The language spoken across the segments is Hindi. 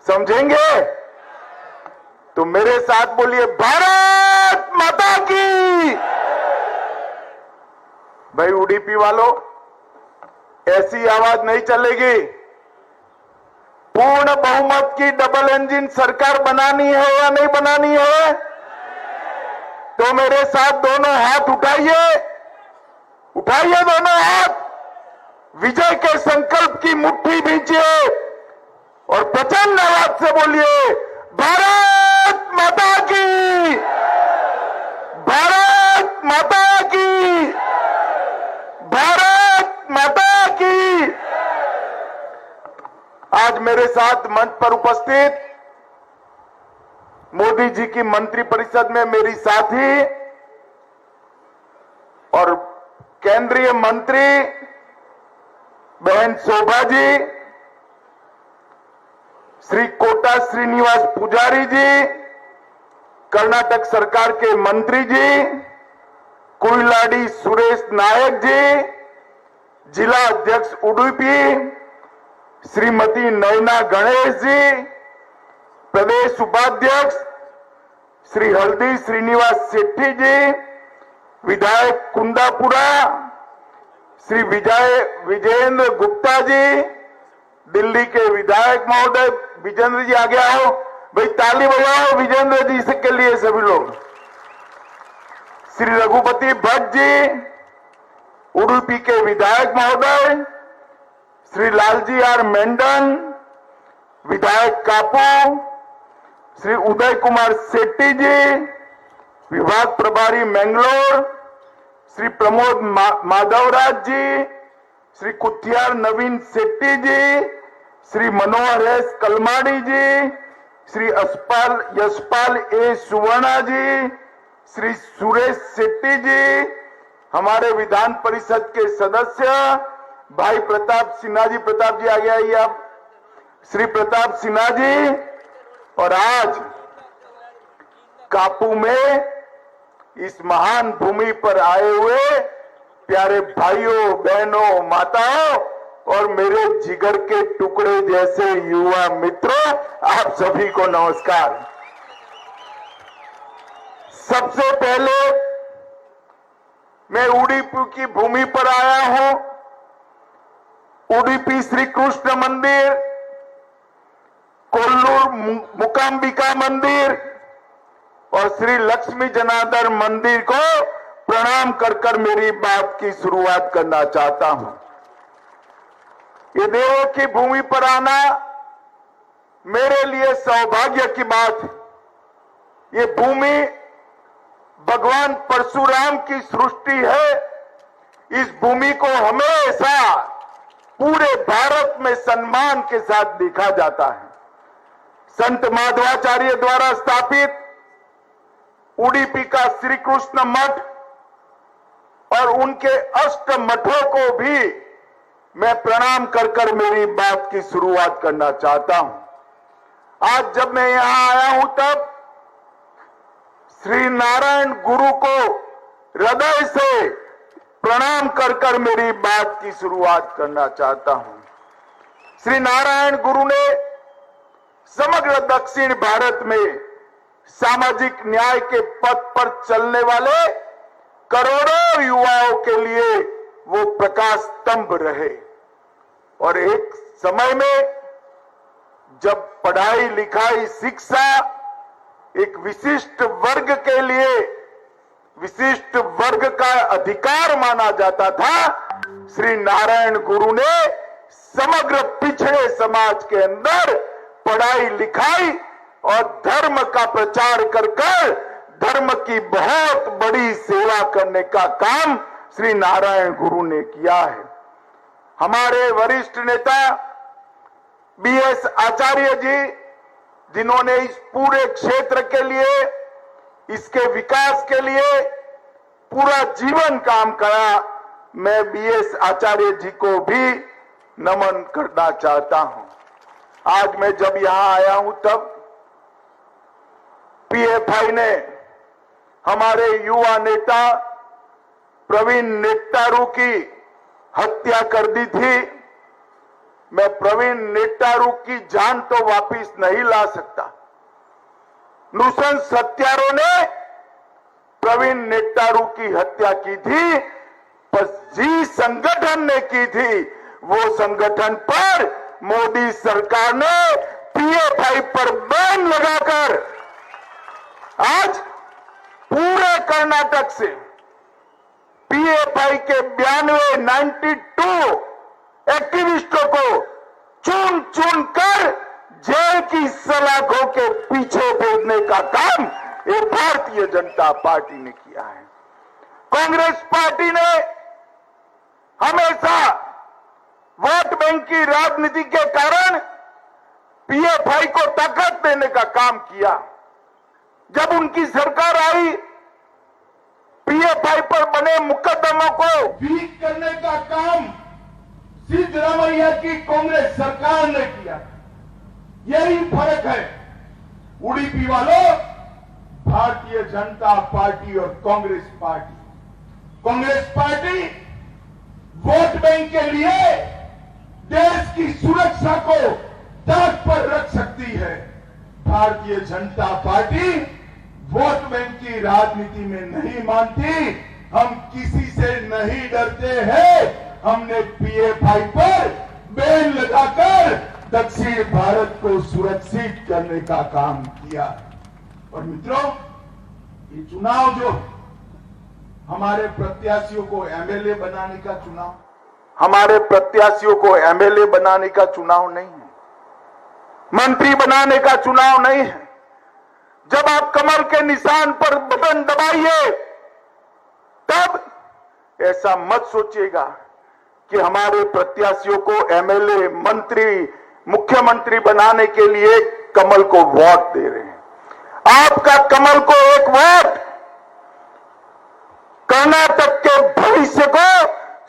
समझेंगे? तो मेरे साथ बोलिए, भारत माता की। भाई उडीपी वालों, ऐसी आवाज नहीं चलेगी। पूर्ण बहुमत की डबल इंजन सरकार बनानी है या नहीं बनानी है? तो मेरे साथ दोनों हाथ उठाइए, उठाइए दोनों हाथ, विजय के संकल्प की मुट्ठी भींचिए और प्रचंड आवाज से बोलिए, भारत माता की, भारत माता की, भारत माता की। आज मेरे साथ मंच पर उपस्थित मोदी जी की मंत्रिपरिषद में मेरी साथी और केंद्रीय मंत्री बहन शोभा जी, श्री कोटा श्रीनिवास पुजारी जी, कर्नाटक सरकार के मंत्री जी, कुइलाडी सुरेश नायक जी, जिला अध्यक्ष उडुपी श्रीमती नयना गणेश जी, प्रदेश उपाध्यक्ष श्री हल्दी श्रीनिवास शेट्टी जी, विधायक कुंदापुरा श्री विजेंद्र गुप्ता जी, दिल्ली के विधायक महोदय विजेंद्र जी, आगे आओ भाई, ताली बजाओ विजेंद्र जी से के लिए सभी लोग, श्री रघुपति भट्ट जी, उडुपी के विधायक महोदय, श्री लालजी आर मेंडन विधायक कापू, श्री उदय कुमार शेट्टी जी, विभाग प्रभारी मैंगलोर, श्री प्रमोद माधवराज जी, श्री कुथियार नवीन शेट्टी जी, श्री मनोहर एस कलमाड़ी जी, श्री यशपाल ए सुवर्णा जी, श्री सुरेश शेट्टी जी, हमारे विधान परिषद के सदस्य भाई प्रताप सिन्हा जी, प्रताप जी आगे आइए आप, श्री प्रताप सिन्हा जी, और आज कापू में इस महान भूमि पर आए हुए प्यारे भाइयों बहनों माताओं और मेरे जिगर के टुकड़े जैसे युवा मित्रों, आप सभी को नमस्कार। सबसे पहले मैं उडुपी की भूमि पर आया हूं। उडुपी श्री कृष्ण मंदिर, कोल्लूर मुकाम्बिका मंदिर और श्री लक्ष्मी जनार्दन मंदिर को प्रणाम कर मेरी बात की शुरुआत करना चाहता हूं। ये देवों की भूमि पर आना मेरे लिए सौभाग्य की बात है। ये भूमि भगवान परशुराम की सृष्टि है। इस भूमि को हमेशा पूरे भारत में सम्मान के साथ देखा जाता है। संत माधवाचार्य द्वारा स्थापित उडुपी का श्री कृष्ण मठ और उनके अष्ट मठों को भी मैं प्रणाम कर मेरी बात की शुरुआत करना चाहता हूं। आज जब मैं यहां आया हूं तब श्री नारायण गुरु को हृदय से प्रणाम कर मेरी बात की शुरुआत करना चाहता हूं। श्री नारायण गुरु ने समग्र दक्षिण भारत में सामाजिक न्याय के पथ पर चलने वाले करोड़ों युवाओं के लिए वो प्रकाश स्तंभ रहे। और एक समय में जब पढ़ाई लिखाई शिक्षा एक विशिष्ट वर्ग के लिए विशिष्ट वर्ग का अधिकार माना जाता था, श्री नारायण गुरु ने समग्र पिछड़े समाज के अंदर पढ़ाई लिखाई और धर्म का प्रचार कर धर्म की बहुत बड़ी सेवा करने का काम श्री नारायण गुरु ने किया है। हमारे वरिष्ठ नेता बीएस आचार्य जी, जिन्होंने इस पूरे क्षेत्र के लिए, इसके विकास के लिए पूरा जीवन काम करा, मैं बीएस आचार्य जी को भी नमन करना चाहता हूं। आज मैं जब यहां आया हूं तब पीएफआई ने हमारे युवा नेता प्रवीण नेतारू की हत्या कर दी थी। मैं प्रवीण नेट्टारू की जान तो वापिस नहीं ला सकता। नृशंस हत्यारों ने प्रवीण नेट्टारू की हत्या की थी, पर जिस संगठन ने की थी वो संगठन पर मोदी सरकार ने पीएफआई पर बैन लगाकर आज पूरे कर्नाटक से पीएफआई के 92 एक्टिविस्टों को चुन चुन कर जेल की सलाखों के पीछे भेजने का काम ये भारतीय जनता पार्टी ने किया है। कांग्रेस पार्टी ने हमेशा वोट बैंक की राजनीति के कारण पीएफआई को ताकत देने का काम किया। जब उनकी सरकार आई, पीएफआई पर बने मुकदमों को वीक करने का काम सिद्धरामैया की कांग्रेस सरकार ने किया। यही फर्क है। उडुपी वालों, भारतीय जनता पार्टी और कांग्रेस पार्टी वोट बैंक के लिए देश की सुरक्षा को ताक पर रख सकती है। Bharatiya Janata party vote bank की राजनीति में नहीं मानती। हम किसी से नहीं डरते हैं। हमने पीएफआई पर बैन लगाकर दक्षिण भारत को सुरक्षित करने का काम किया। और मित्रों, ये चुनाव जो हमारे प्रत्याशियों को एमएलए बनाने का चुनाव, हमारे प्रत्याशियों को एमएलए बनाने का चुनाव नहीं है, मंत्री बनाने का चुनाव नहीं है। जब आप कमल के निशान पर बटन दबाइए, तब ऐसा मत सोचिएगा कि हमारे प्रत्याशियों को एमएलए, मंत्री, मुख्यमंत्री बनाने के लिए कमल को वोट दे रहे हैं। आपका कमल को एक वोट कर्नाटक के भविष्य को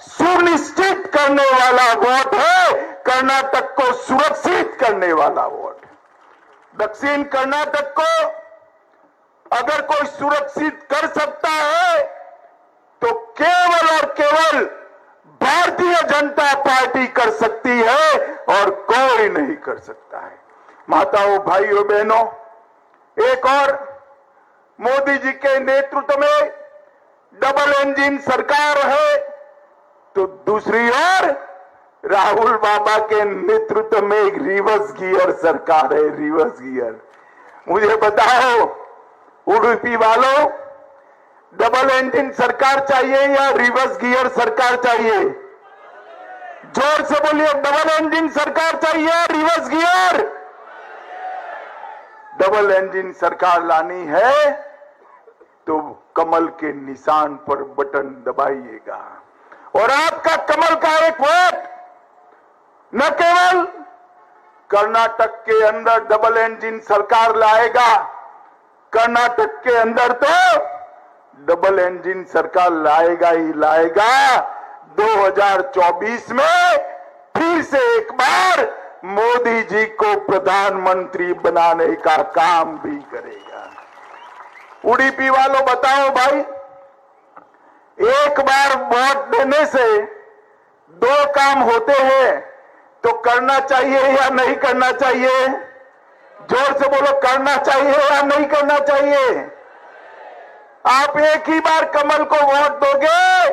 सुनिश्चित करने वाला वोट है, कर्नाटक को सुरक्षित करने वाला वोट है। दक्षिण कर्नाटक को अगर कोई सुरक्षित कर सकता है तो केवल और केवल भारतीय जनता पार्टी कर सकती है और कोई नहीं कर सकता है। माताओं, भाइयों, बहनों, एक और मोदी जी के नेतृत्व में डबल इंजन सरकार है, तो दूसरी ओर राहुल बाबा के नेतृत्व में एक रिवर्स गियर सरकार है। Reverse gear. मुझे बताओ उडुपी वालों, डबल इंजन सरकार चाहिए या रिवर्स गियर सरकार चाहिए? जोर से बोलिए, डबल इंजन सरकार चाहिए या रिवर्स गियर? डबल इंजन सरकार लानी है तो कमल के निशान पर बटन दबाइएगा। और आपका कमल का एक वोट न केवल कर्नाटक के अंदर डबल इंजन सरकार लाएगा, कर्नाटक के अंदर तो डबल इंजन सरकार लाएगा ही लाएगा। 2024 में फिर से एक बार मोदी जी को प्रधानमंत्री बनाने का काम भी करेगा। उडुपी वालों, बताओ भाई, एक बार वोट देने से दो काम होते हैं, तो करना चाहिए या नहीं करना चाहिए? जोर से बोलो, करना चाहिए या नहीं करना चाहिए? आप एक ही बार कमल को वोट दोगे,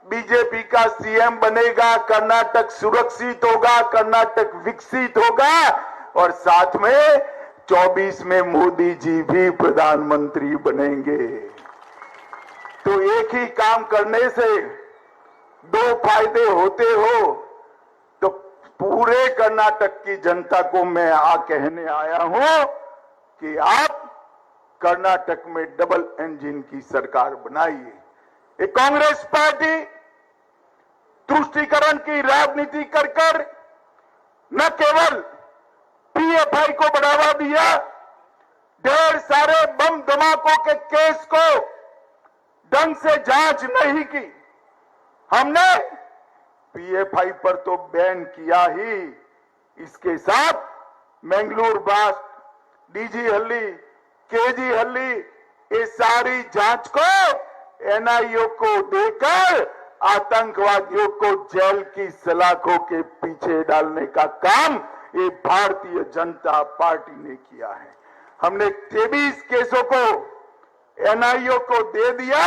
बीजेपी का सीएम बनेगा, कर्नाटक सुरक्षित होगा, कर्नाटक विकसित होगा और साथ में 24 में मोदी जी भी प्रधानमंत्री बनेंगे। तो एक ही काम करने से दो फायदे होते हो। तो पूरे कर्नाटक की जनता को मैं कहने आया हूं कि आप कर्नाटक में डबल इंजन की सरकार बनाइए। ये कांग्रेस पार्टी तुष्टीकरण की राजनीति कर न केवल पीएफआई को बढ़ावा दिया, ढेर सारे बम धमाकों के केस को ढंग से जांच नहीं की। हमने पीएफआई पर तो बैन किया ही, इसके साथ मैंगलोर ब्लास्ट, डीजी हल्ली, केजी हल्ली, ये सारी जांच को एनआईओ को देकर आतंकवादियों को जेल की सलाखों के पीछे डालने का काम ये भारतीय जनता पार्टी ने किया है। हमने 23 केसों को एनआईओ को दे दिया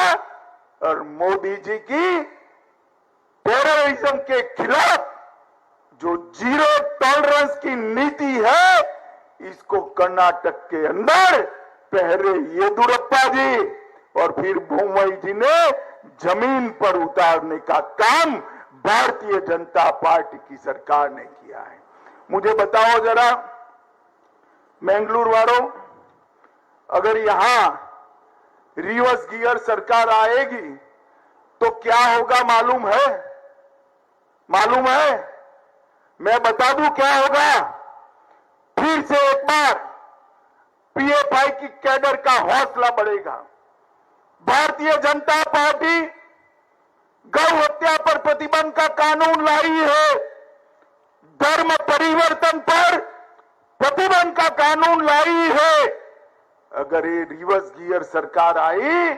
और मोदी जी की टेररिज्म के खिलाफ जो जीरो टॉलरेंस की नीति है, इसको कर्नाटक के अंदर पहले येदुरप्पा जी और फिर बोम्मई जी ने जमीन पर उतारने का काम भारतीय जनता पार्टी की सरकार ने किया है। मुझे बताओ जरा मैंगलोर वालों, अगर यहां रिवर्स गियर सरकार आएगी तो क्या होगा मालूम है? मालूम है? मैं बता दूं क्या होगा। फिर से एक बार पीएफआई की कैडर का हौसला बढ़ेगा। भारतीय जनता पार्टी गौ हत्या पर प्रतिबंध का कानून लाई है, धर्म परिवर्तन पर प्रतिबंध का कानून लाई है। अगर ये रिवर्स गियर सरकार आई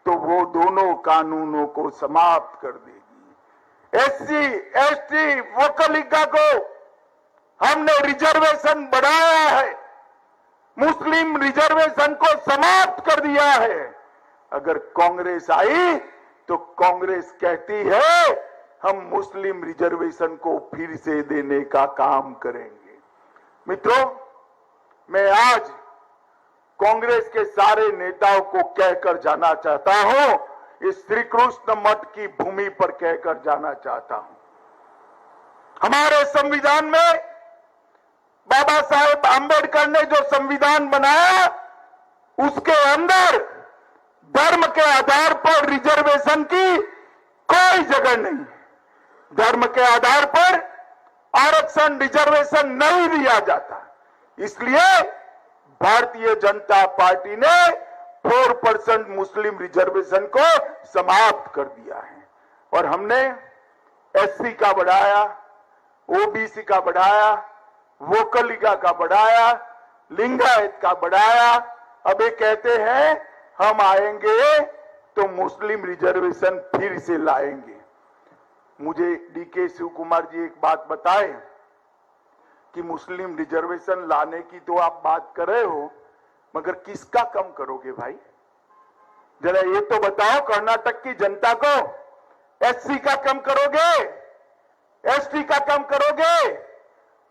तो वो दोनों कानूनों को समाप्त कर देगी। एससी, एसटी, वोकलिका को हमने रिजर्वेशन बढ़ाया है, मुस्लिम रिजर्वेशन को समाप्त कर दिया है। अगर कांग्रेस आई तो कांग्रेस कहती है हम मुस्लिम रिजर्वेशन को फिर से देने का काम करेंगे। मित्रों, मैं आज कांग्रेस के सारे नेताओं को कहकर जाना चाहता हूं, इस श्री कृष्ण मठ की भूमि पर कहकर जाना चाहता हूं। हमारे संविधान में बाबा साहेब आंबेडकर ने जो संविधान बनाया, उसके अंदर धर्म के आधार पर रिजर्वेशन की कोई जगह नहीं। धर्म के आधार पर आरक्षण, रिजर्वेशन नहीं दिया जाता। इसलिए भारतीय जनता पार्टी ने 4% मुस्लिम रिजर्वेशन को समाप्त कर दिया है और हमने एससी का बढ़ाया, ओबीसी का बढ़ाया, वोकलिका का बढ़ाया, लिंगायत का बढ़ाया। अब ये कहते हैं हम आएंगे तो मुस्लिम रिजर्वेशन फिर से लाएंगे। मुझे डीके शिव कुमार जी एक बात बताए कि मुस्लिम रिजर्वेशन लाने की तो आप बात कर रहे हो, मगर किसका कम करोगे भाई? जरा ये तो बताओ, कर्नाटक की जनता को एससी का कम करोगे, एसटी का कम करोगे,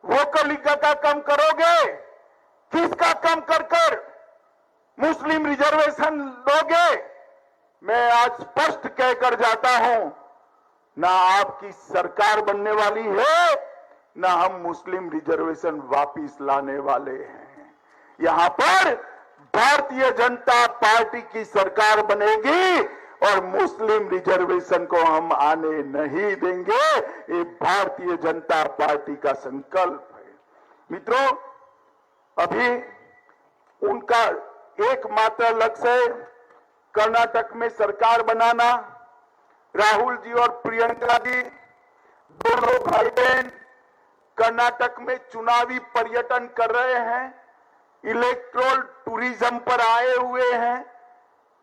वोकलिका का कम करोगे, किसका कम कर कर मुस्लिम रिजर्वेशन दोगे? मैं आज स्पष्ट कहकर जाता हूं, ना आपकी सरकार बनने वाली है, ना हम मुस्लिम रिजर्वेशन वापिस लाने वाले हैं। यहां पर भारतीय जनता पार्टी की सरकार बनेगी और मुस्लिम रिजर्वेशन को हम आने नहीं देंगे। ये भारतीय जनता पार्टी का संकल्प है। मित्रों, अभी उनका एकमात्र लक्ष्य है कर्नाटक में सरकार बनाना। राहुल जी और प्रियंका जी दोनों भाई बहन कर्नाटक में चुनावी पर्यटन कर रहे हैं, इलेक्ट्रोल टूरिज्म पर आए हुए हैं।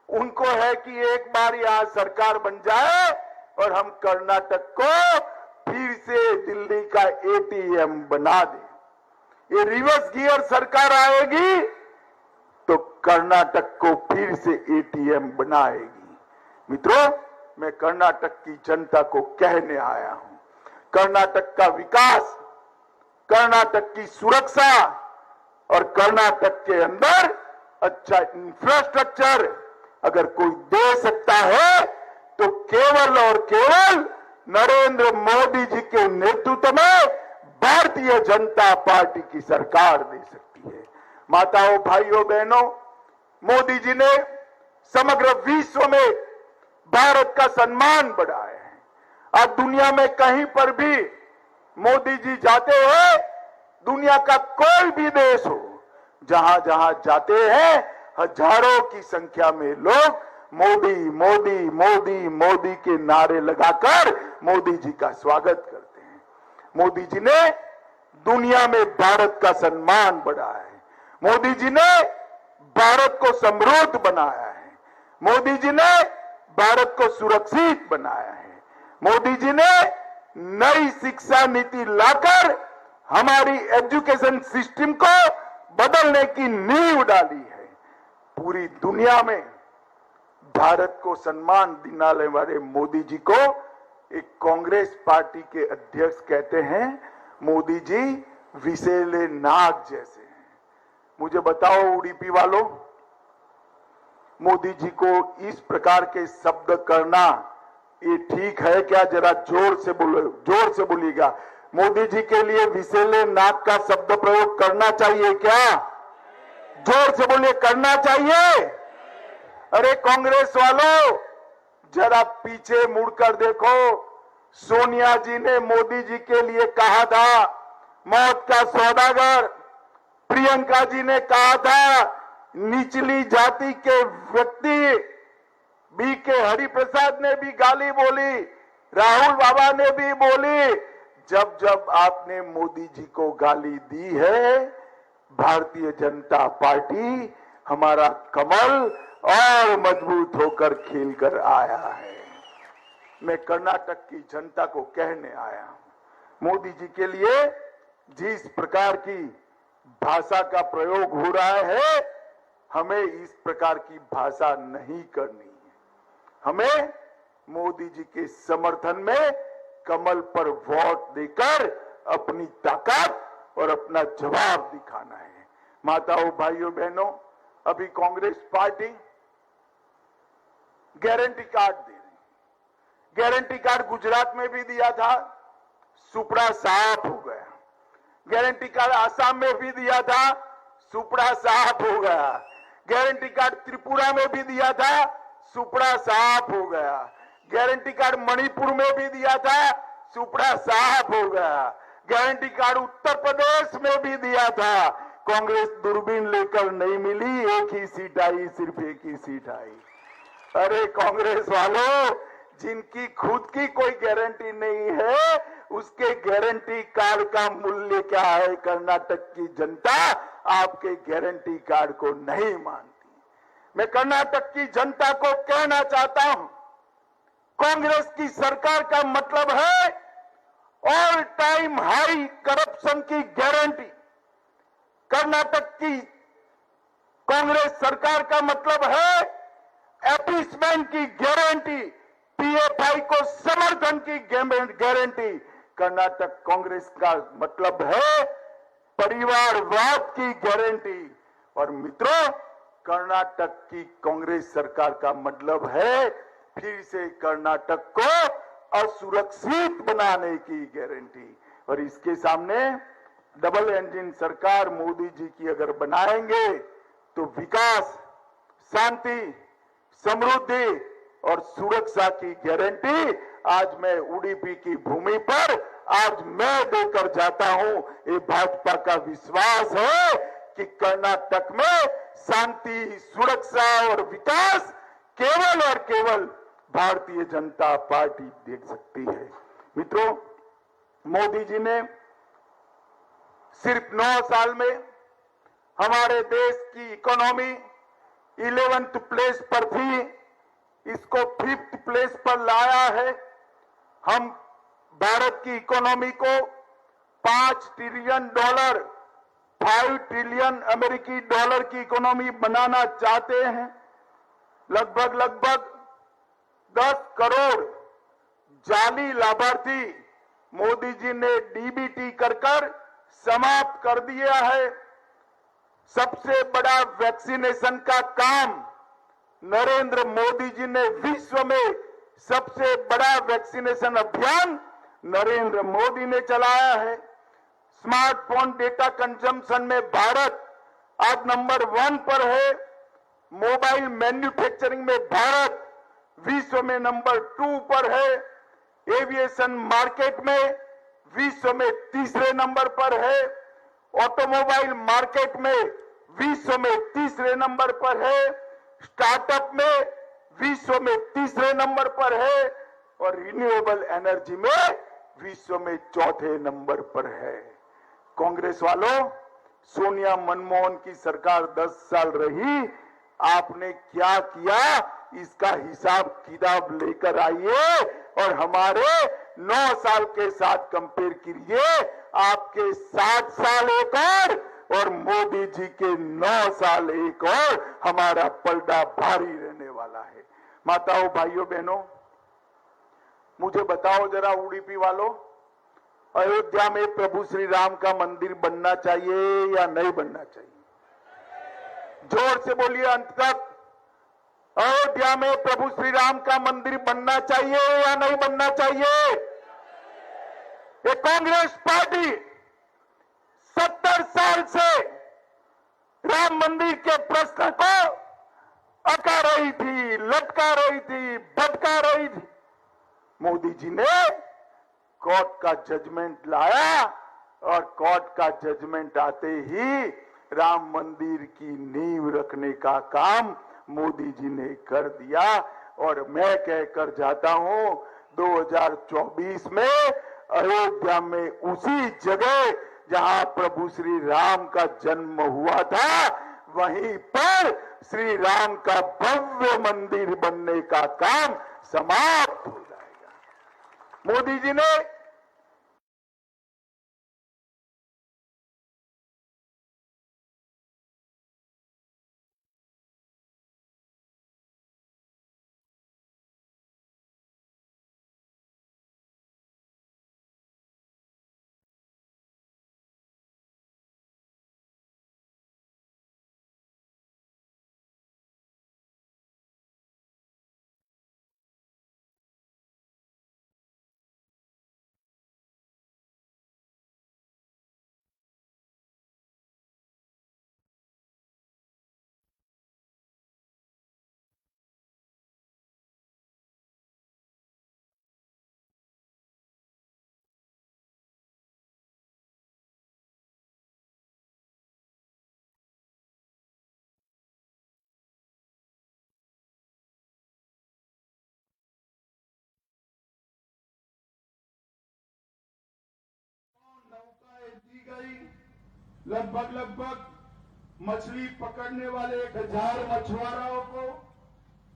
उनको है कि एक बार यहां सरकार बन जाए और हम कर्नाटक को फिर से दिल्ली का एटीएम बना दें। ये रिवर्स गियर सरकार आएगी तो कर्नाटक को फिर से एटीएम बनाएगी। मित्रों, मैं कर्नाटक की जनता को कहने आया हूं, कर्नाटक का विकास, कर्नाटक की सुरक्षा और कर्नाटक के अंदर अच्छा इंफ्रास्ट्रक्चर अगर कोई दे सकता है तो केवल और केवल नरेंद्र मोदी जी के नेतृत्व में भारतीय जनता पार्टी की सरकार दे सकती है। माताओं, भाइयों, बहनों, मोदी जी ने समग्र विश्व में भारत का सम्मान बढ़ाया है। आज दुनिया में कहीं पर भी मोदी जी जाते हैं, दुनिया का कोई भी देश हो, जहां जहां जाते हैं हजारों की संख्या में लोग मोदी मोदी मोदी मोदी के नारे लगाकर मोदी जी का स्वागत करते हैं। मोदी जी ने दुनिया में भारत का सम्मान बढ़ाया है। मोदी जी ने भारत को समृद्ध बनाया है। मोदी जी ने भारत को सुरक्षित बनाया है। मोदी जी ने नई शिक्षा नीति लाकर हमारी एजुकेशन सिस्टम को बदलने की नींव डाली है। पूरी दुनिया में भारत को सम्मान दिलाने वाले मोदी जी को एक कांग्रेस पार्टी के अध्यक्ष कहते हैं, मोदी जी विषैले नाग जैसे हैं। मुझे बताओ उडुपी वालों, मोदी जी को इस प्रकार के शब्द करना ये ठीक है क्या? जरा जोर से बोलो, जोर से बोलिएगा। मोदी जी के लिए विषैले नाग का शब्द प्रयोग करना चाहिए क्या? जोर से बोलिए, करना चाहिए? अरे कांग्रेस वालों, जरा पीछे मुड़कर देखो। सोनिया जी ने मोदी जी के लिए कहा था मौत का सौदागर। प्रियंका जी ने कहा था निचली जाति के व्यक्ति। बी के हरिप्रसाद ने भी गाली बोली, राहुल बाबा ने भी बोली। जब जब आपने मोदी जी को गाली दी है, भारतीय जनता पार्टी हमारा कमल और मजबूत होकर खिलकर आया है। मैं कर्नाटक की जनता को कहने आया हूं, मोदी जी के लिए जिस प्रकार की भाषा का प्रयोग हो रहा है, हमें इस प्रकार की भाषा नहीं करनी है। हमें मोदी जी के समर्थन में कमल पर वोट देकर अपनी ताकत और अपना जवाब दिखाना है। माताओं, भाइयों, बहनों, अभी कांग्रेस पार्टी गारंटी कार्ड दे रही। गारंटी कार्ड गुजरात में भी दिया था, सुपड़ा साफ हो गया। गारंटी कार्ड आसाम में भी दिया था, सुपड़ा साफ हो गया। गारंटी कार्ड त्रिपुरा में भी दिया था, सुपड़ा साफ हो गया। गारंटी कार्ड मणिपुर में भी दिया था, सुपड़ा साफ हो गया। गारंटी कार्ड उत्तर प्रदेश में भी दिया था। कांग्रेस दूरबीन लेकर नहीं मिली, एक ही सीट आई, सिर्फ एक ही सीट आई। अरे कांग्रेस वालों, जिनकी खुद की कोई गारंटी नहीं है, उसके गारंटी कार्ड का मूल्य क्या है? कर्नाटक की जनता आपके गारंटी कार्ड को नहीं मानती। मैं कर्नाटक की जनता को कहना चाहता हूं, कांग्रेस की सरकार का मतलब है ऑल टाइम हाई करप्शन की गारंटी। कर्नाटक की कांग्रेस सरकार का मतलब है एपीसमेंट की गारंटी, पीएफआई को समर्थन की गारंटी। कर्नाटक कांग्रेस का मतलब है परिवारवाद की गारंटी। और मित्रों, कर्नाटक की कांग्रेस सरकार का मतलब है फिर से कर्नाटक को असुरक्षित बनाने की गारंटी। और इसके सामने डबल इंजन सरकार मोदी जी की अगर बनाएंगे तो विकास, शांति, समृद्धि और सुरक्षा की गारंटी आज मैं उडुपी की भूमि पर आज मैं देकर जाता हूं। ये भाजपा का विश्वास है कि कर्नाटक में शांति, सुरक्षा और विकास केवल और केवल भारतीय जनता पार्टी देख सकती है। मित्रों, मोदी जी ने सिर्फ 9 साल में हमारे देश की इकोनॉमी 11th प्लेस पर थी, इसको 5th प्लेस पर लाया है। हम भारत की इकोनॉमी को $5 ट्रिलियन, 5 ट्रिलियन अमेरिकी डॉलर की इकोनॉमी बनाना चाहते हैं। लगभग 10 करोड़ जाली लाभार्थी मोदी जी ने डीबीटी कर समाप्त कर दिया है। सबसे बड़ा वैक्सीनेशन का काम नरेंद्र मोदी जी ने, विश्व में सबसे बड़ा वैक्सीनेशन अभियान नरेंद्र मोदी ने चलाया है। स्मार्टफोन डेटा कंजम्पशन में भारत आज नंबर 1 पर है। मोबाइल मैन्युफैक्चरिंग में भारत विश्व में नंबर 2 पर है। एविएशन मार्केट में विश्व में 3रे नंबर पर है। ऑटोमोबाइल मार्केट में विश्व में 3रे नंबर पर है। स्टार्टअप में विश्व में 3रे नंबर पर है और रिन्यूएबल एनर्जी में विश्व में 4थे नंबर पर है। कांग्रेस वालों, सोनिया मनमोहन की सरकार 10 साल रही, आपने क्या किया इसका हिसाब किताब लेकर आइए और हमारे 9 साल के साथ कंपेयर कीजिए। आपके 7 साल एक और मोदी जी के 9 साल एक और, हमारा पलड़ा भारी रहने वाला है। माताओं, भाइयों, बहनों, मुझे बताओ जरा उडुपी वालों, अयोध्या में प्रभु श्री राम का मंदिर बनना चाहिए या नहीं बनना चाहिए? जोर से बोलिए अंत तक। अयोध्या में प्रभु श्री राम का मंदिर बनना चाहिए या नहीं बनना चाहिए? ये कांग्रेस पार्टी 70 साल से राम मंदिर के प्रश्न को अटका रही थी, लटका रही थी, भटका रही थी। मोदी जी ने कोर्ट का जजमेंट लाया और कोर्ट का जजमेंट आते ही राम मंदिर की नींव रखने का काम मोदी जी ने कर दिया। और मैं कहकर जाता हूं 2024 में अयोध्या में उसी जगह जहां प्रभु श्री राम का जन्म हुआ था, वहीं पर श्री राम का भव्य मंदिर बनने का काम समाप्त हो जाएगा। मोदी जी ने दी गई, लगभग मछली पकड़ने वाले 1000 मछुआरों को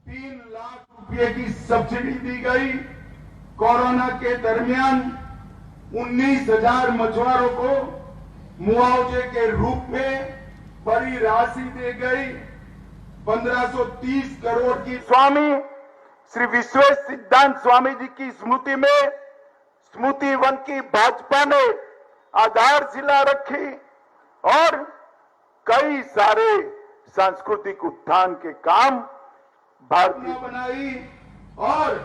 3 लाख रुपए की सब्सिडी दी गई। कोरोना के दरमियान 19,000 मछुआरों को मुआवजे के रूप में बड़ी राशि दी गई। 1530 करोड़ की स्वामी श्री विश्वेश सिद्धांत स्वामी जी की स्मृति में स्मृति वन की भाजपा ने आधारशिला रखी और कई सारे सांस्कृतिक उत्थान के काम भारतीय बनाई। और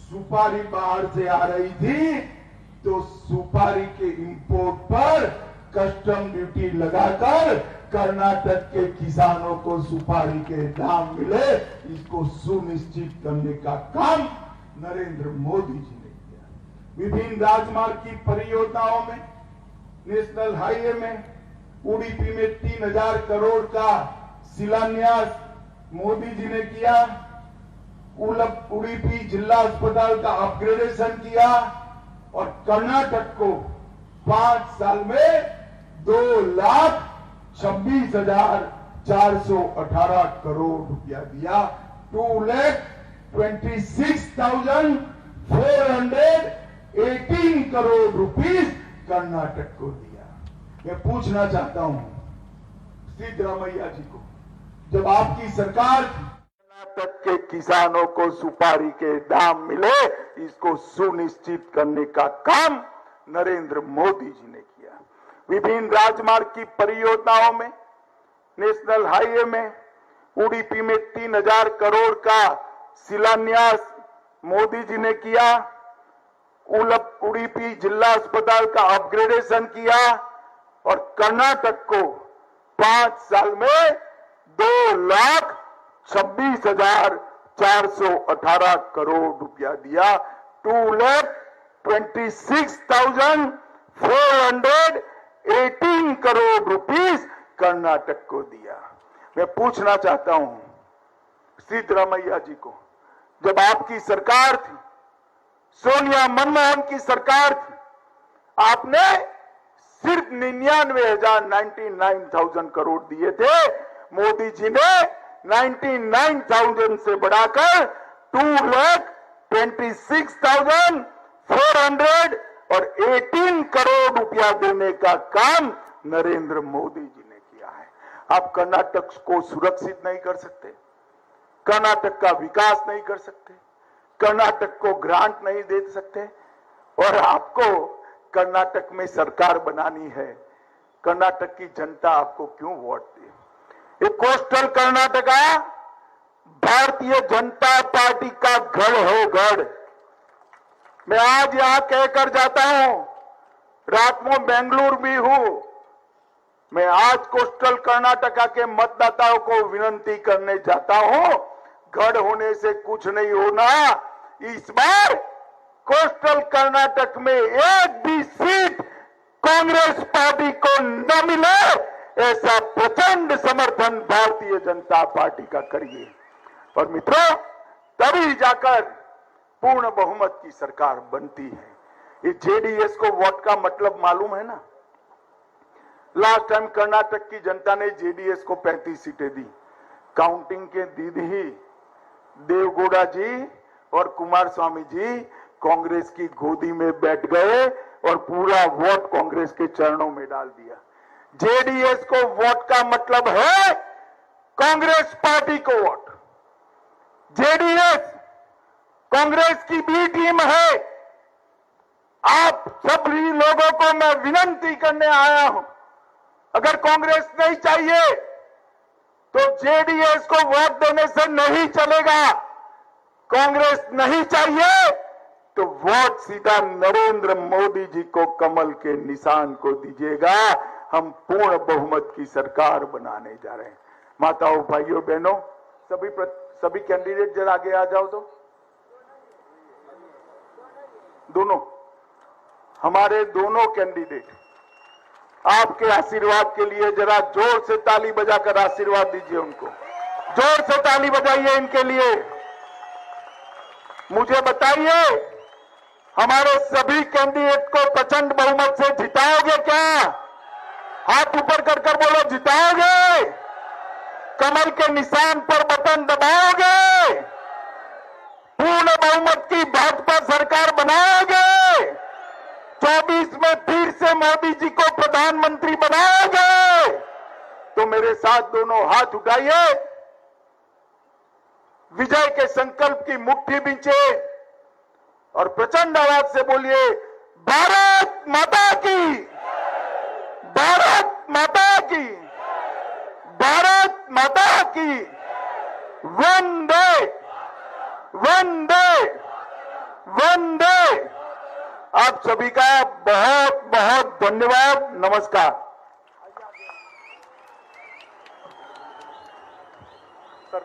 सुपारी बाहर से आ रही थी तो सुपारी के इंपोर्ट पर कस्टम ड्यूटी लगाकर कर्नाटक के किसानों को सुपारी के दाम मिले, इसको सुनिश्चित करने का काम नरेंद्र मोदी जी ने किया। विभिन्न राजमार्ग की परियोजनाओं में, नेशनल हाईवे में उडुपी में 3000 करोड़ का शिलान्यास मोदी जी ने किया। उडुपी जिला अस्पताल का अपग्रेडेशन किया और कर्नाटक को 5 साल में 2,26,418 करोड़ रुपया दिया। 2,26,418 करोड़ रुपीस कर्नाटक को दिया। मैं पूछना चाहता हूं सिद्धरामैया जी को, जब आपकी सरकार कर्नाटक के किसानों को सुपारी के दाम मिले, इसको सुनिश्चित करने का काम नरेंद्र मोदी जी ने किया। विभिन्न राजमार्ग की परियोजनाओं में, नेशनल हाईवे में उडुपी में 3000 करोड़ का शिलान्यास मोदी जी ने किया। उडुपी जिला अस्पताल का अपग्रेडेशन किया और कर्नाटक को 5 साल में 2,26,418 करोड़ रुपया दिया। 2,26,418 करोड़ रुपीस कर्नाटक को दिया। मैं पूछना चाहता हूं सिद्धरामैया जी को, जब आपकी सरकार थी, सोनिया मनमोहन की सरकार थी, आपने सिर्फ 99,000 करोड़ दिए थे। मोदी जी ने 99,000 से बढ़ाकर 2,26,400 और 18 करोड़ रुपया देने का काम नरेंद्र मोदी जी ने किया है। आप कर्नाटक को सुरक्षित नहीं कर सकते, कर्नाटक का विकास नहीं कर सकते, कर्नाटक को ग्रांट नहीं दे सकते, और आपको कर्नाटक में सरकार बनानी है। कर्नाटक की जनता आपको क्यों वोट दी? ये कोस्टल कर्नाटका भारतीय जनता पार्टी का गढ़ है, गढ़। मैं आज यहां कहकर जाता हूं, रात में बेंगलुरु भी हूं। मैं आज कोस्टल कर्नाटका के मतदाताओं को विनती करने जाता हूं, गढ़ होने से कुछ नहीं होना। इस बार कोस्टल कर्नाटक में एक भी सीट कांग्रेस पार्टी को न मिले, ऐसा प्रचंड समर्थन भारतीय जनता पार्टी का करिए। और मित्रों, तभी जाकर पूर्ण बहुमत की सरकार बनती है। ये जेडीएस को वोट का मतलब मालूम है ना? लास्ट टाइम कर्नाटक की जनता ने जेडीएस को 35 सीटें दी। काउंटिंग के दीदी ही देवगौड़ा जी और कुमार स्वामी जी कांग्रेस की गोदी में बैठ गए और पूरा वोट कांग्रेस के चरणों में डाल दिया। जेडीएस को वोट का मतलब है कांग्रेस पार्टी को वोट। जेडीएस कांग्रेस की बी टीम है। आप सभी लोगों को मैं विनती करने आया हूं, अगर कांग्रेस नहीं चाहिए तो जेडीएस को वोट देने से नहीं चलेगा। कांग्रेस नहीं चाहिए तो वोट सीधा नरेंद्र मोदी जी को कमल के निशान को दीजिएगा। हम पूर्ण बहुमत की सरकार बनाने जा रहे हैं। माताओं, भाइयों, बहनों, सभी कैंडिडेट जरा आगे आ जाओ। तो दोनों, हमारे दोनों कैंडिडेट आपके आशीर्वाद के लिए जरा जोर से ताली बजाकर आशीर्वाद दीजिए उनको। जोर से ताली बजाइए इनके लिए। मुझे बताइए, हमारे सभी कैंडिडेट को प्रचंड बहुमत से जिताओगे क्या? हाथ ऊपर कर कर बोलो, जिताओगे? कमल के निशान पर बटन दबाओगे? पूर्ण बहुमत की भाजपा सरकार बनाओगे? 24 में फिर से मोदी जी को प्रधानमंत्री बनाओगे? तो मेरे साथ दोनों हाथ उठाइए, विजय के संकल्प की मुट्ठी बींचे और प्रचंड आवाज से बोलिए, भारत माता की, भारत माता की, भारत माता की, वंदे वंदे वंदे। आप सभी का बहुत बहुत धन्यवाद। नमस्कार। सर